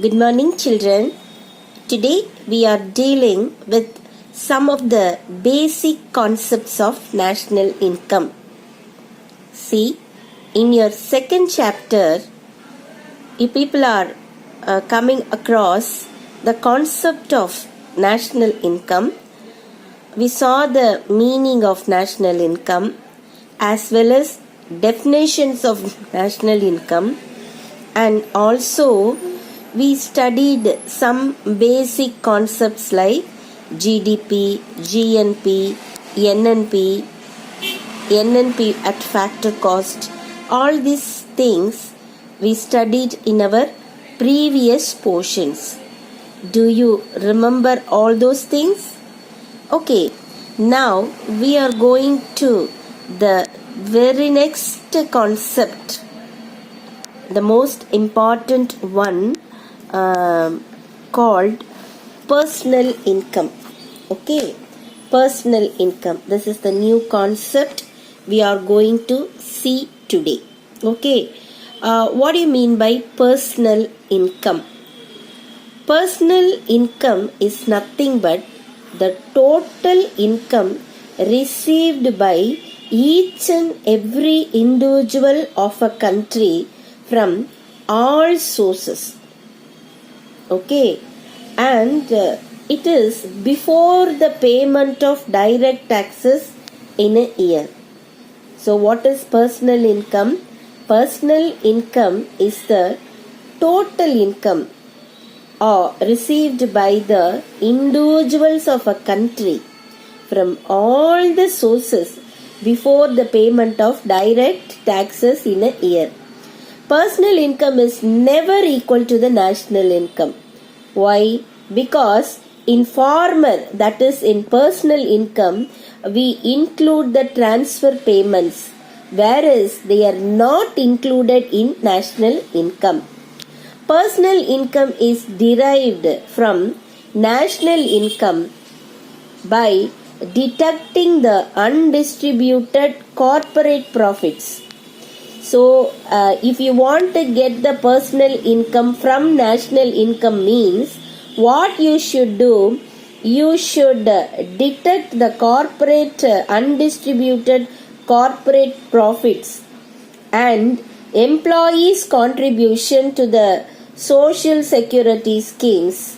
Good morning, children. Today we are dealing with some of the basic concepts of national income. See, in your second chapter, you people are coming across the concept of national income. We saw the meaning of national income as well as definitions of national income, and also we studied some basic concepts like GDP, GNP, NNP at factor cost. All these things we studied in our previous portions. Do you remember all those things? Okay, now we are going to the very next concept, the most important one, called personal income. Okay, personal income. This is the new concept we are going to see today. Okay, what do you mean by personal income? Personal income is nothing but the total income received by each and every individual of a country from all sources. Okay, and it is before the payment of direct taxes in a year. So what is personal income? Personal income is the total income received by the individuals of a country from all the sources before the payment of direct taxes in a year. Personal income is never equal to the national income. Why? Because in former, that is in personal income, we include the transfer payments, whereas they are not included in national income. Personal income is derived from national income by deducting the undistributed corporate profits. So, if you want to get the personal income from national income means, what you should do, you should deduct the corporate undistributed corporate profits and employees' contribution to the social security schemes.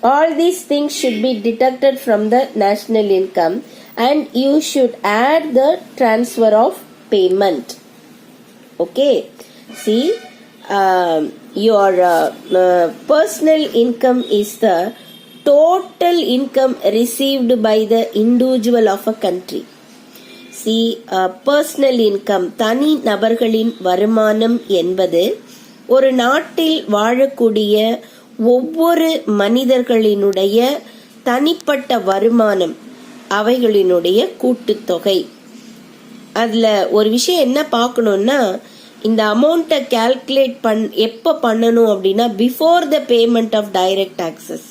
All these things should be deducted from the national income, and you should add the transfer of payment. Okay, see, your personal income is the total income received by the individual of a country. See, personal income, தனி நபர்களின் வருமானம் என்பது ஒரு நாட்டில் வாழக்கூடிய ஒவ்வொரு மனிதர்களினுடைய தனிப்பட்ட வருமானம், அவைகளினுடைய கூட்டுத்தொகை. அதில் ஒரு விஷயம் என்ன பார்க்கணுன்னா, இந்த அமௌண்ட்டை கால்குலேட் எப்போ பண்ணணும் அப்படின்னா, before the payment of direct taxes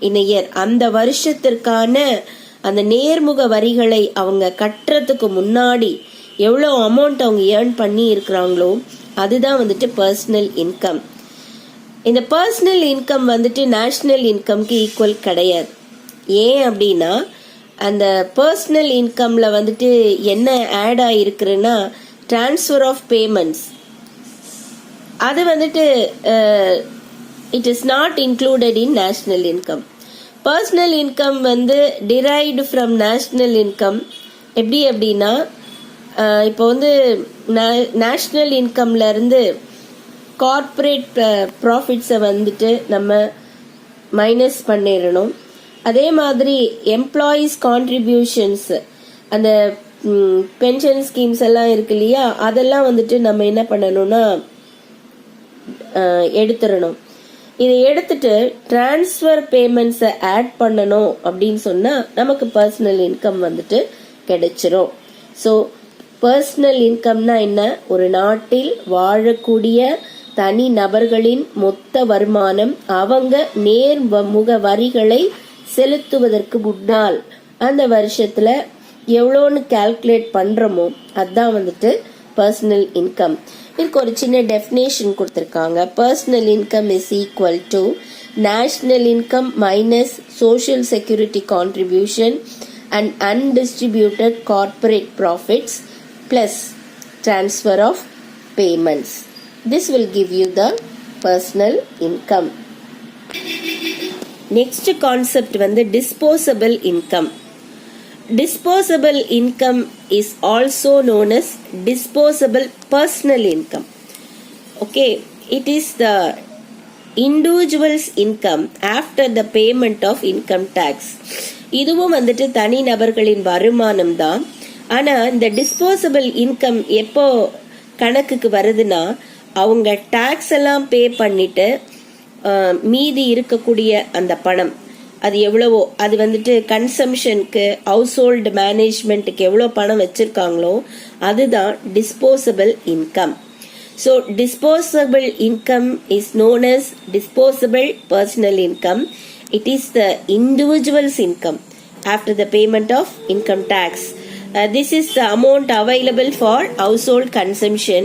in year. அந்த வருஷத்திற்கான அந்த நேர்முக வரிகளை அவங்க கட்டுறதுக்கு முன்னாடி எவ்வளோ அமௌண்ட் அவங்க ஏர்ன் பண்ணி இருக்கிறாங்களோ அதுதான் வந்துட்டு பர்சனல் இன்கம். இந்த பர்சனல் இன்கம் வந்துட்டு நேஷ்னல் இன்கம்க்கு ஈக்குவல் கிடையாது. ஏன் அப்படின்னா, அந்த பர்சனல் இன்கம்ல வந்துட்டு என்ன ஆட் ஆகிருக்குன்னா, டிரான்ஸ்ஃபர் ஆஃப் பேமெண்ட்ஸ், அது வந்துட்டு it is not included in national income. Personal income வந்து டிரைவ்டு ஃப்ரம் நேஷ்னல் இன்கம். எப்படி அப்படின்னா, இப்போ வந்து நேஷ்னல் இன்கம்ல இருந்து கார்பரேட் ப்ராஃபிட்ஸை வந்துட்டு நம்ம மைனஸ் பண்ணிடணும். அதே மாதிரி எம்ப்ளாயீஸ் கான்ட்ரிபியூஷன்ஸ், அந்த பென்ஷன் ஸ்கீம்ஸ் எல்லாம் இருக்கு இல்லையா, அதெல்லாம் வந்துட்டு நம்ம என்ன பண்ணணும்னா எடுத்துடணும். இதை எடுத்துட்டு டிரான்ஸ்ஃபர் பேமெண்ட்ஸை ஆட் பண்ணணும் அப்படின்னு சொன்னால் நமக்கு பர்சனல் இன்கம் வந்துட்டு கிடைச்சிரும். ஸோ பர்சனல் இன்கம்னா என்ன? ஒரு நாட்டில் வாழக்கூடிய தனி நபர்களின் மொத்த வருமானம் அவங்க நேர்முக வரிகளை செலுத்துவதற்கு முன்னால் அந்த வருஷத்துல எவ்வளோன்னு கால்குலேட் பண்றோமோ அதுதான் வந்துட்டு பர்சனல் இன்கம். இதுக்கு ஒரு சின்ன டெஃபினேஷன் கொடுத்துருக்காங்க. Personal income is equal to national income minus social security contribution and undistributed corporate profits plus transfer of payments. This will give you the personal income. Next concept வந்து disposable income. Disposable income is also known as disposable personal income. Okay, it is the individual's income after the payment of income tax. இதுவும் வந்துட்டு தனி நபர்களின் வருமானம் தான். ஆனா இந்த disposable income எப்போ கணக்குக்கு வருதுன்னா, அவங்க டாக்ஸ் எல்லாம் பே பண்ணிட்டு மீதி இருக்கக்கூடிய அந்த பணம் அது எவ்வளவோ, அது வந்துட்டு கன்சம்ஷனுக்கு ஹவுஸ் ஹோல்டு மேனேஜ்மெண்ட்டுக்கு எவ்வளோ பணம் வச்சிருக்காங்களோ அதுதான் disposable income. So disposable income is known as disposable personal income. It is the individual's income after the payment of income tax. This is the amount available for household consumption,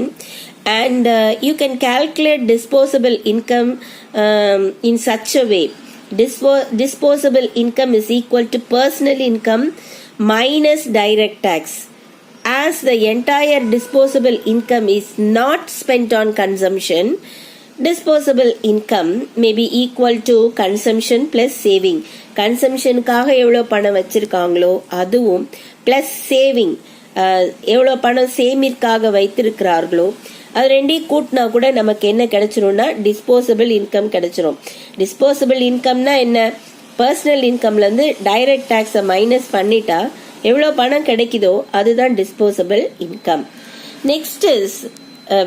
and you can calculate disposable income in such a way. Disposable income is equal to personal income minus direct tax. As the entire disposable income is not spent on consumption, disposable income may be equal to consumption plus saving. கன்சம்ஷனுக்காக எவ்வளோ பணம் வச்சிருக்காங்களோ அதுவும் plus saving, எவ்வளோ பணம் சேமிற்காக வைத்திருக்கிறார்களோ அது ரெண்டையும் கூட்டினா கூட நமக்கு என்ன கிடைச்சிரும்னா டிஸ்போசபிள் இன்கம் கிடைச்சிரும். டிஸ்போசபிள் இன்கம்னா என்ன? பர்சனல் இன்கம்லேருந்து டைரக்ட் டேக்ஸை மைனஸ் பண்ணிட்டா எவ்வளோ பணம் கிடைக்குதோ அதுதான் disposable income. Next is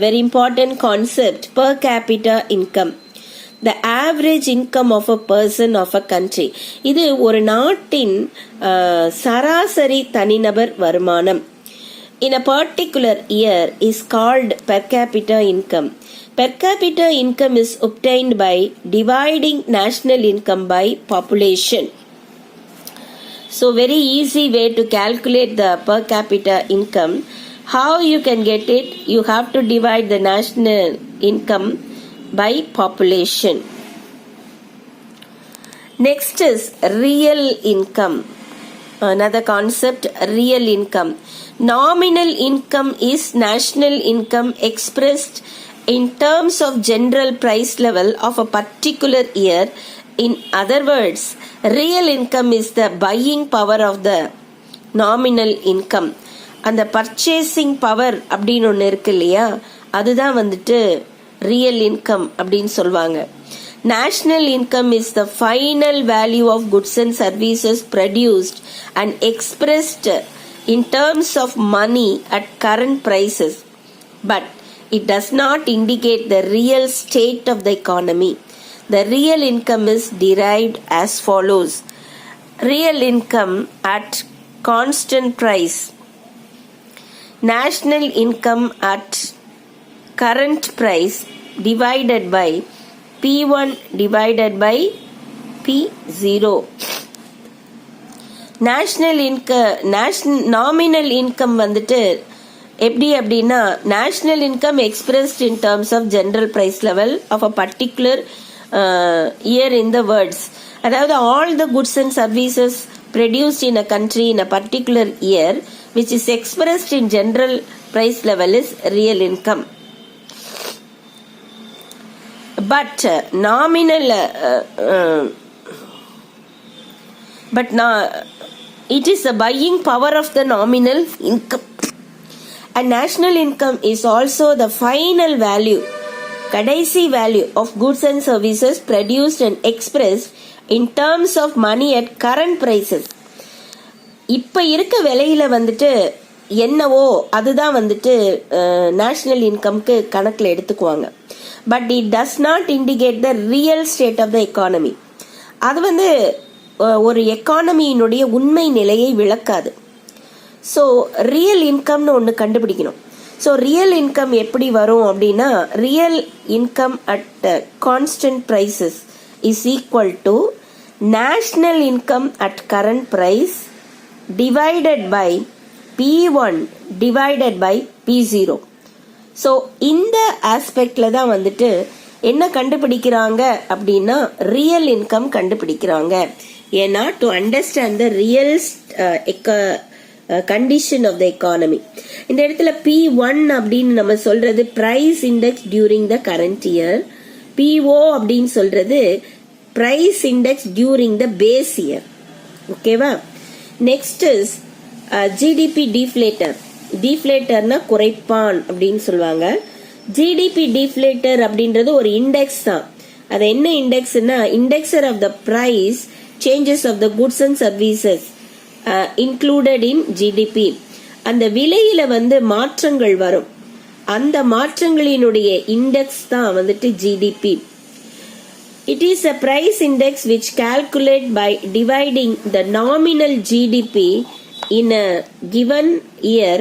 very important concept, per capita income. The average income of a person of a country. இது ஒரு நாட்டின் சராசரி தனிநபர் வருமானம். In a particular year is called per capita income. Per capita income is obtained by dividing national income by population. So very easy way to calculate the per capita income. How you can get it? You have to divide the national income by population. Next is real income. Another concept, real income. Nominal income is national income expressed in terms of general price level of a particular year. In other words, real income is the buying power of the nominal income. அந்த purchasing power அப்படின்னு ஒன்று இருக்கு இல்லையா, அதுதான் வந்துட்டு real income அப்படின்னு சொல்லுவாங்க. National income is the final value of goods and services produced and expressed in terms of money at current prices, but it does not indicate the real state of the economy. The real income is derived as follows. Real income at constant price. National income at current price divided by P1 divided by P0. Nominal income வந்துட்டு எப்படி அப்படின்னா, national income expressed in terms of general price level of a particular year in the words. அதாவது all the goods and services produced in a country in a particular year which is expressed in general price level is real income. But it is the buying power of the nominal income. And national income is also the final value, கடைசி value of goods and services produced and expressed in terms of money at current prices. இப்ப இருக்க விலையில வந்துட்டு என்னவோ அதுதான் வந்துட்டு national இன்கம்க்கு கணக்கில் எடுத்துக்குவாங்க. But it does not indicate the real state of the economy. அது வந்து ஒரு எக்கானமியினுடைய உண்மை நிலையை விளக்காது. ஸோ ரியல் இன்கம்னு ஒன்று கண்டுபிடிக்கணும். ஸோ ரியல் இன்கம் எப்படி வரும் அப்படின்னா, real income at constant prices is equal to national income at current price divided by P1 divided by P0. So இந்த ஆஸ்பெக்ட்ல தான் வந்துட்டு என்ன கண்டுபிடிக்கிறாங்க அப்படின்னா ரியல் இன்கம் கண்டுபிடிக்கிறாங்க. ஏன்னா to understand the real condition of the economy. இந்த இடத்துல P1 அப்படின்னு நம்ம சொல்றது price index during the current year. PO அப்படின்னு சொல்றது price index during the base year. ஓகேவா? Next is GDP deflator. டிஃப்ளேட்டர்னா குறைப்பான் அப்படின்னு சொல்லுவாங்க. ஜிடிபி டிஃப்ளேட்டர் அப்படின்றது ஒரு இண்டெக்ஸ் தான். அது என்ன இண்டெக்ஸ்னா indexer of the price changes of the goods and services included in GDP. அந்த விலையில வந்து மாற்றங்கள் வரும். அந்த மாற்றங்களினுடைய இண்டெக்ஸ் தான் வந்துட்டு GDP. It is a price index which calculate by dividing the nominal GDP in a given year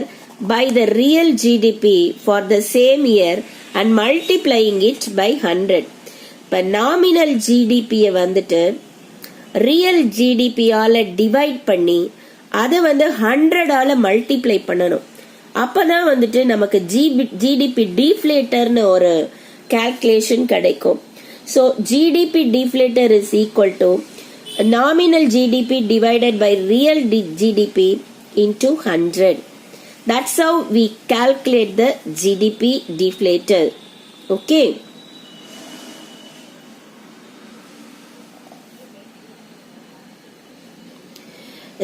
by the real GDP for the same year and multiplying it by 100. இப்ப nominal GDP வந்துட்டு real GDP ஆல divide பண்ணி அதை வந்து 100 ஆல multiply பண்ணணும். அப்பதான் வந்துட்டு நமக்கு ஜிடிபி டிஃப்ளேட்டர்னு ஒரு கால்குலேஷன் கிடைக்கும். So GDP deflator is equal to nominal GDP divided by real GDP into 100. That's how we calculate the GDP deflator. Okay.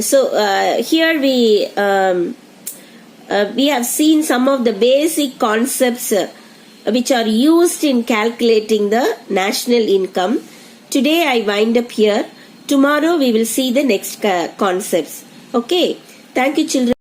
So here we have seen some of the basic concepts which are used in calculating the national income. Today I wind up here. Tomorrow we will see the next concepts. Okay. Thank you, children.